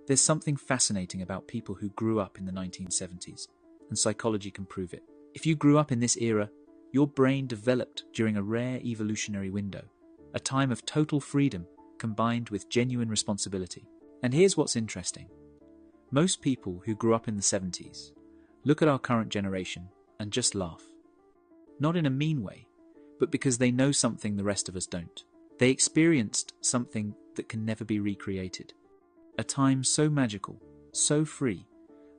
There's something fascinating about people who grew up in the 1970s, and psychology can prove it. If you grew up in this era, your brain developed during a rare evolutionary window, a time of total freedom combined with genuine responsibility. And here's what's interesting. Most people who grew up in the 70s look at our current generation and just laugh. Not in a mean way, but because they know something the rest of us don't. They experienced something that can never be recreated. A time so magical, so free,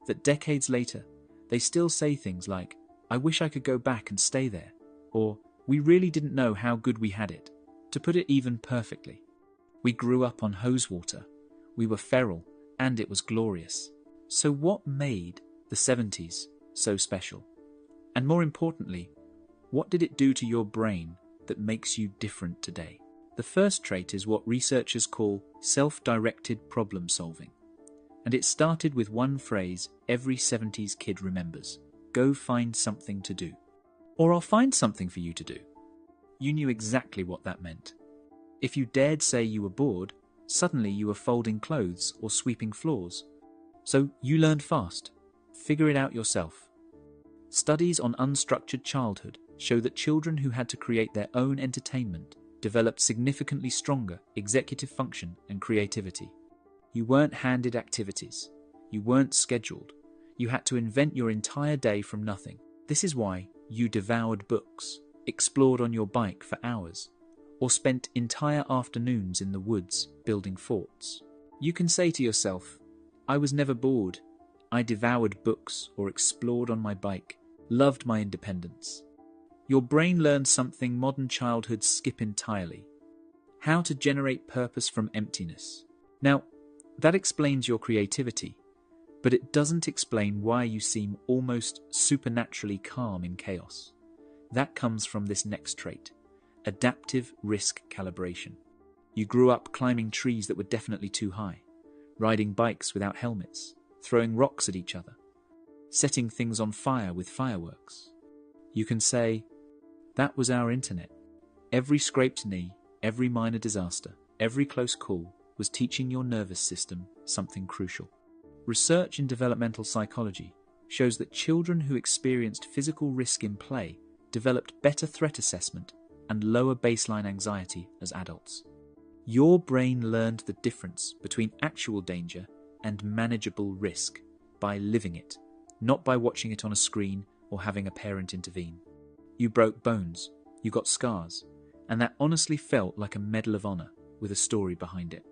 that decades later, they still say things like, "I wish I could go back and stay there," or "We really didn't know how good we had it." To put it even perfectly, we grew up on hose water, we were feral, and it was glorious. So what made the 70s so special? And more importantly, what did it do to your brain that makes you different today? The first trait is what researchers call self-directed problem solving. And it started with one phrase every 70s kid remembers: go find something to do. Or I'll find something for you to do. You knew exactly what that meant. If you dared say you were bored, suddenly you were folding clothes or sweeping floors. So you learned fast. Figure it out yourself. Studies on unstructured childhood show that children who had to create their own entertainment developed significantly stronger executive function and creativity. You weren't handed activities. You weren't scheduled. You had to invent your entire day from nothing. This is why you devoured books, explored on your bike for hours, or spent entire afternoons in the woods building forts. You can say to yourself, "I was never bored. I devoured books or explored on my bike, loved my independence." Your brain learned something modern childhoods skip entirely: how to generate purpose from emptiness. Now, that explains your creativity, but it doesn't explain why you seem almost supernaturally calm in chaos. That comes from this next trait: adaptive risk calibration. You grew up climbing trees that were definitely too high, riding bikes without helmets, throwing rocks at each other, setting things on fire with fireworks. You can say, that was our internet. Every scraped knee, every minor disaster, every close call was teaching your nervous system something crucial. Research in developmental psychology shows that children who experienced physical risk in play developed better threat assessment and lower baseline anxiety as adults. Your brain learned the difference between actual danger and manageable risk by living it, not by watching it on a screen or having a parent intervene. You broke bones, you got scars, and that honestly felt like a Medal of Honor with a story behind it.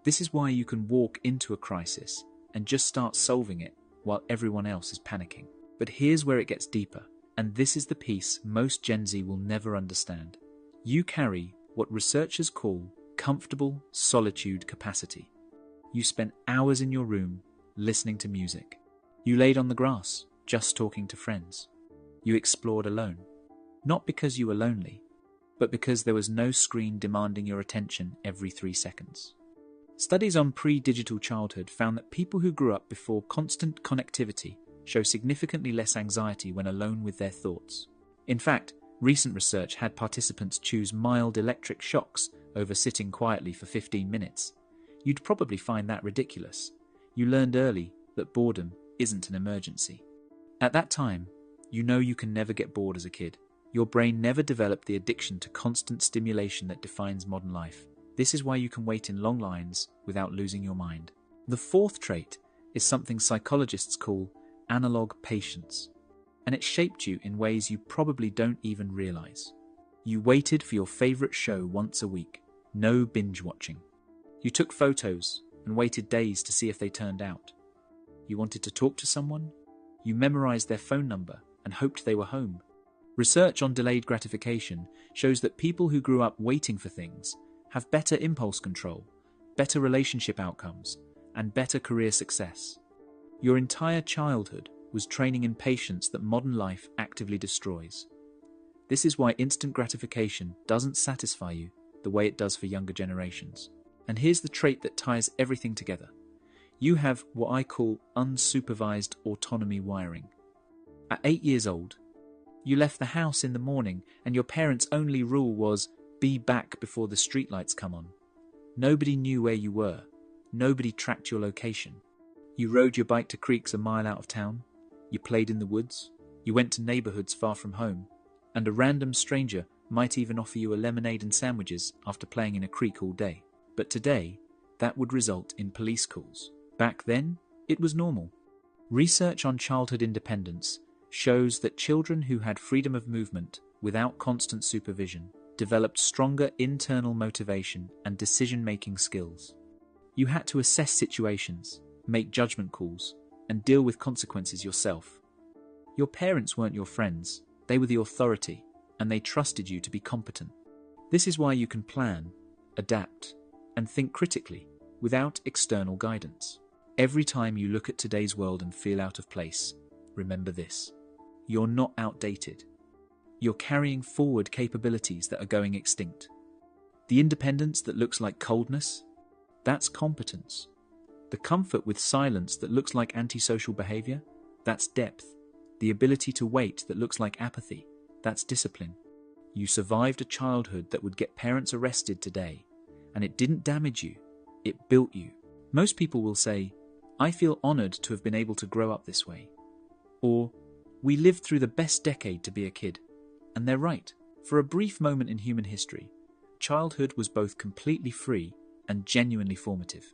This is why you can walk into a crisis and just start solving it while everyone else is panicking. But here's where it gets deeper, and this is the piece most Gen Z will never understand. You carry what researchers call comfortable solitude capacity. You spent hours in your room listening to music. You laid on the grass, just talking to friends. You explored alone. Not because you were lonely, but because there was no screen demanding your attention every 3 seconds. Studies on pre-digital childhood found that people who grew up before constant connectivity show significantly less anxiety when alone with their thoughts. In fact, recent research had participants choose mild electric shocks over sitting quietly for 15 minutes. You'd probably find that ridiculous. You learned early that boredom isn't an emergency. At that time, you know you can never get bored as a kid. Your brain never developed the addiction to constant stimulation that defines modern life. This is why you can wait in long lines without losing your mind. The fourth trait is something psychologists call analog patience, and it shaped you in ways you probably don't even realize. You waited for your favorite show once a week, no binge watching. You took photos and waited days to see if they turned out. You wanted to talk to someone? You memorized their phone number and hoped they were home. Research on delayed gratification shows that people who grew up waiting for things have better impulse control, better relationship outcomes, and better career success. Your entire childhood was training in patience that modern life actively destroys. This is why instant gratification doesn't satisfy you the way it does for younger generations. And here's the trait that ties everything together. You have what I call unsupervised autonomy wiring. At 8 years old, you left the house in the morning and your parents' only rule was be back before the streetlights come on. Nobody knew where you were. nobody tracked your location. You rode your bike to creeks a mile out of town, you played in the woods, you went to neighborhoods far from home, and a random stranger might even offer you a lemonade and sandwiches after playing in a creek all day. But today, that would result in police calls. Back then, it was normal. Research on childhood independence shows that children who had freedom of movement without constant supervision developed stronger internal motivation and decision-making skills. You had to assess situations, make judgment calls, and deal with consequences yourself. Your parents weren't your friends, they were the authority, and they trusted you to be competent. This is why you can plan, adapt, and think critically without external guidance. Every time you look at today's world and feel out of place, remember this: you're not outdated. You're carrying forward capabilities that are going extinct. The independence that looks like coldness, that's competence. The comfort with silence that looks like antisocial behavior, that's depth. The ability to wait that looks like apathy, that's discipline. You survived a childhood that would get parents arrested today, and it didn't damage you, it built you. Most people will say, "I feel honored to have been able to grow up this way." Or, "We lived through the best decade to be a kid." And they're right. For a brief moment in human history, childhood was both completely free and genuinely formative.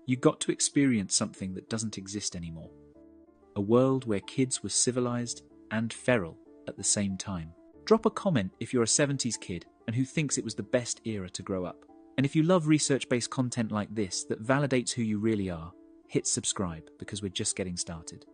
You got to experience something that doesn't exist anymore. A world where kids were civilized and feral at the same time. Drop a comment if you're a 70s kid and who thinks it was the best era to grow up. And if you love research-based content like this that validates who you really are, hit subscribe because we're just getting started.